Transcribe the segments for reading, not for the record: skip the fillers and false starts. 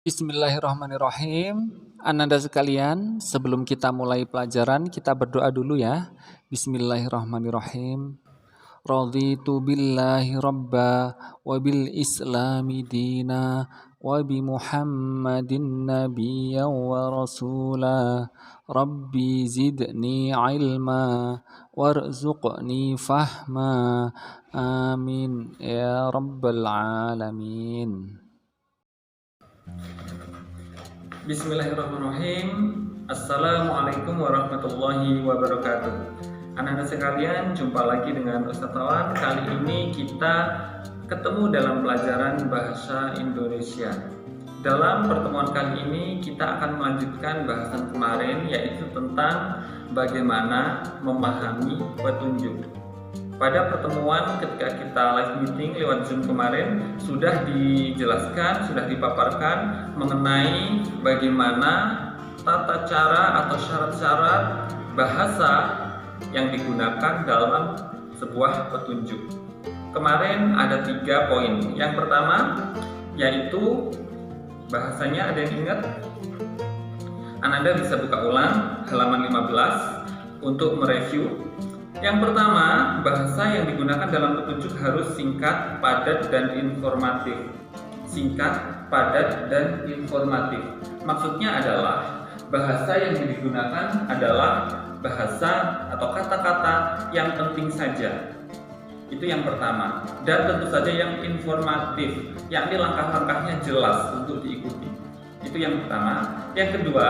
Bismillahirrahmanirrahim. Ananda sekalian, sebelum kita mulai pelajaran, kita berdoa dulu ya. Bismillahirrahmanirrahim. Raditu billahi rabba wa bil islami dina wa bi muhammadin nabiyya wa rasula. Rabbi zidni ilma warzuqni fahma. Amin ya rabbal alamin. Bismillahirrahmanirrahim. Assalamualaikum warahmatullahi wabarakatuh. Anak-anak sekalian, jumpa lagi dengan Ustaz Tawan. Kali ini kita ketemu dalam pelajaran bahasa Indonesia. Dalam pertemuan kali ini kita akan melanjutkan bahasan kemarin, yaitu tentang bagaimana memahami petunjuk. Pada pertemuan ketika kita live meeting lewat Zoom kemarin sudah dijelaskan, sudah dipaparkan mengenai bagaimana tata cara atau syarat-syarat bahasa yang digunakan dalam sebuah petunjuk. Kemarin ada 3 poin. Yang pertama yaitu bahasanya, ada yang ingat? Anda bisa buka ulang halaman 15 untuk mereview. Yang pertama, bahasa yang digunakan dalam petunjuk harus singkat, padat, dan informatif. Singkat, padat, dan informatif. Maksudnya adalah bahasa yang digunakan adalah bahasa atau kata-kata yang penting saja. Itu yang pertama. Dan tentu saja yang informatif, yakni langkah-langkahnya jelas untuk diikuti. Itu yang pertama. Yang kedua,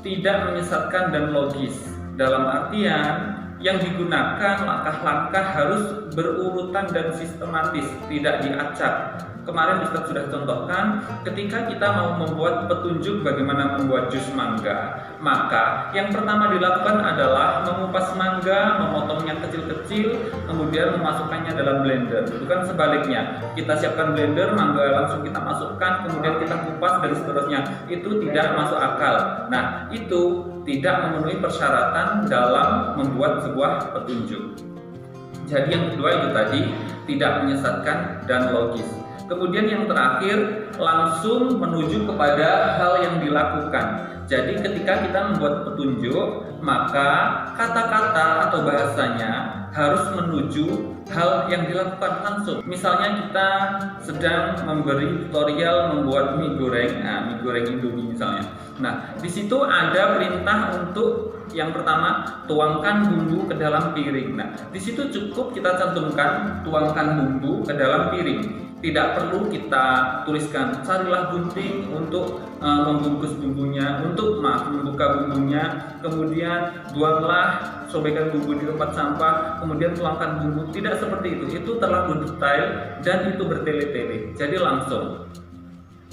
tidak menyesatkan dan logis. Dalam artian yang digunakan langkah-langkah harus berurutan dan sistematis, tidak diacak. Kemarin Ustaz sudah contohkan, ketika kita mau membuat petunjuk bagaimana membuat jus mangga, maka yang pertama dilakukan adalah mengupas mangga, memotongnya kecil-kecil, kemudian memasukkannya dalam blender. Bukan sebaliknya, kita siapkan blender, mangga langsung kita masukkan, kemudian kita kupas dan seterusnya. Itu tidak masuk akal. Nah, itu tidak memenuhi persyaratan dalam membuat sebuah petunjuk. Jadi yang kedua itu tadi, tidak menyesatkan dan logis. Kemudian yang terakhir, langsung menuju kepada hal yang dilakukan. Jadi ketika kita membuat petunjuk, maka kata-kata atau bahasanya harus menuju hal yang dilakukan langsung. Misalnya kita sedang memberi tutorial membuat mie goreng, mie goreng Indomie misalnya. Nah, di situ ada perintah untuk yang pertama, tuangkan bumbu ke dalam piring. Nah, di situ cukup kita cantumkan tuangkan bumbu ke dalam piring. Tidak perlu kita tuliskan carilah gunting untuk membungkus bumbunya, untuk membuka bumbunya, kemudian buanglah, sobekkan bumbu di tempat sampah, kemudian tuangkan bumbu. Tidak seperti itu. Itu terlalu detail dan itu bertele-tele. Jadi langsung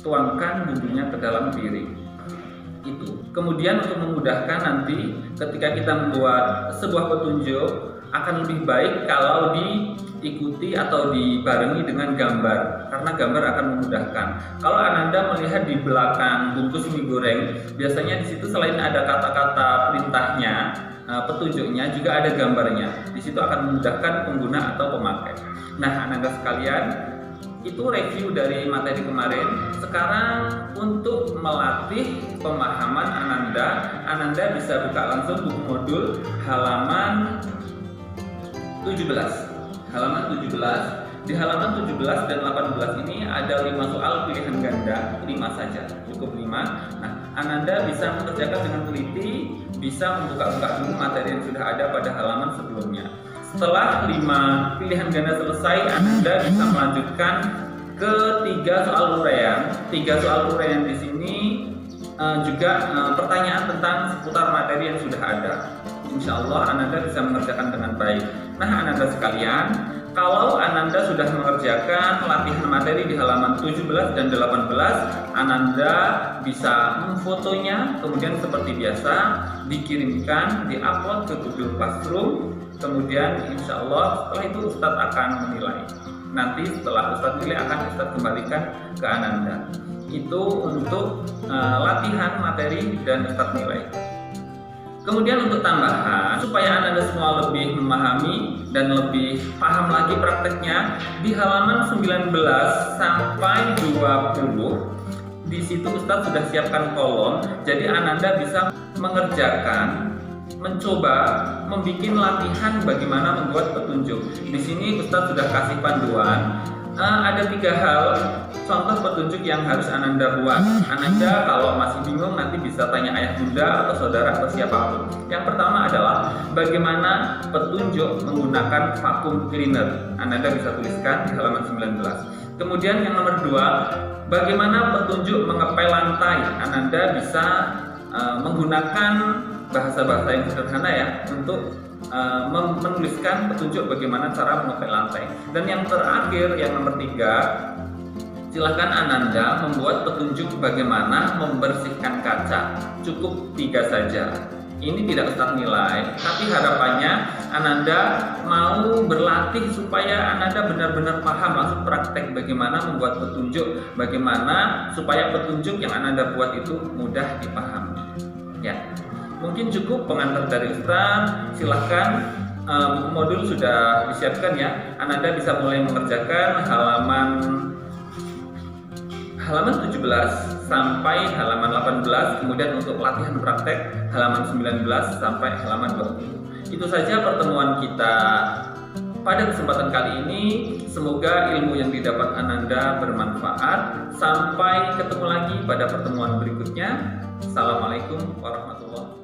tuangkan bumbunya ke dalam piring. Itu. Kemudian untuk memudahkan nanti ketika kita membuat sebuah petunjuk akan lebih baik kalau diikuti atau dibarengi dengan gambar, karena gambar akan memudahkan. Kalau Anda melihat di belakang bungkus mie goreng, biasanya di situ selain ada kata-kata perintahnya, petunjuknya juga ada gambarnya. Di situ akan memudahkan pengguna atau pemakai. Nah, Anda sekalian, itu review dari materi kemarin. Sekarang untuk melatih pemahaman Ananda bisa buka langsung buku modul halaman 17. Halaman 17. Di halaman 17 dan 18 ini ada 5 soal pilihan ganda, 5 saja, cukup 5. Nah, Ananda bisa mengerjakan dengan teliti, bisa membuka-buka dulu materi yang sudah ada pada halaman sebelumnya. Setelah 5 pilihan ganda selesai, Anda bisa melanjutkan ke 3 soal uraian. 3 soal uraian di sini juga pertanyaan tentang seputar materi yang sudah ada. Insya Allah Anda bisa mengerjakan dengan baik. Nah, Anda sekalian, kalau Anda sudah mengerjakan latihan materi di halaman 17 dan 18, Anda bisa memfotonya, kemudian seperti biasa dikirimkan, diupload ke Google Classroom. Kemudian insya Allah setelah itu Ustadz akan menilai. Nanti setelah Ustadz nilai akan Ustadz kembalikan ke Anda. Itu untuk latihan materi dan Ustadz nilai. Kemudian untuk tambahan, supaya Anda semua lebih memahami dan lebih paham lagi prakteknya, di halaman 19 sampai 20 di situ Ustadz sudah siapkan kolom, jadi Ananda bisa mengerjakan, mencoba membuat latihan bagaimana membuat petunjuk. Di sini Ustadz sudah kasih panduan. Ada 3 hal contoh petunjuk yang harus Ananda buat. Ananda kalau masih bingung nanti bisa tanya ayah bunda atau saudara atau siapapun. Yang pertama adalah bagaimana petunjuk menggunakan vacuum cleaner. Ananda bisa tuliskan di halaman 19. Kemudian yang nomor 2, bagaimana petunjuk mengepel lantai. Ananda bisa menggunakan bahasa-bahasa yang sederhana ya untuk menuliskan petunjuk bagaimana cara mengepel lantai. Dan yang terakhir, yang nomor 3, silakan Ananda membuat petunjuk bagaimana membersihkan kaca. Cukup 3 saja. Ini tidak Ustadz nilai, tapi harapannya Ananda mau berlatih supaya Ananda benar-benar paham, langsung praktek bagaimana membuat petunjuk, bagaimana supaya petunjuk yang Ananda buat itu mudah dipahami. Ya, mungkin cukup pengantar dari Ustadz. Silahkan, buku modul sudah disiapkan ya. Ananda bisa mulai mengerjakan halaman 17 sampai halaman 18, kemudian untuk latihan praktek halaman 19 sampai halaman 20. Itu saja pertemuan kita pada kesempatan kali ini. Semoga ilmu yang didapat Ananda bermanfaat. Sampai ketemu lagi pada pertemuan berikutnya. Assalamualaikum warahmatullahi wabarakatuh.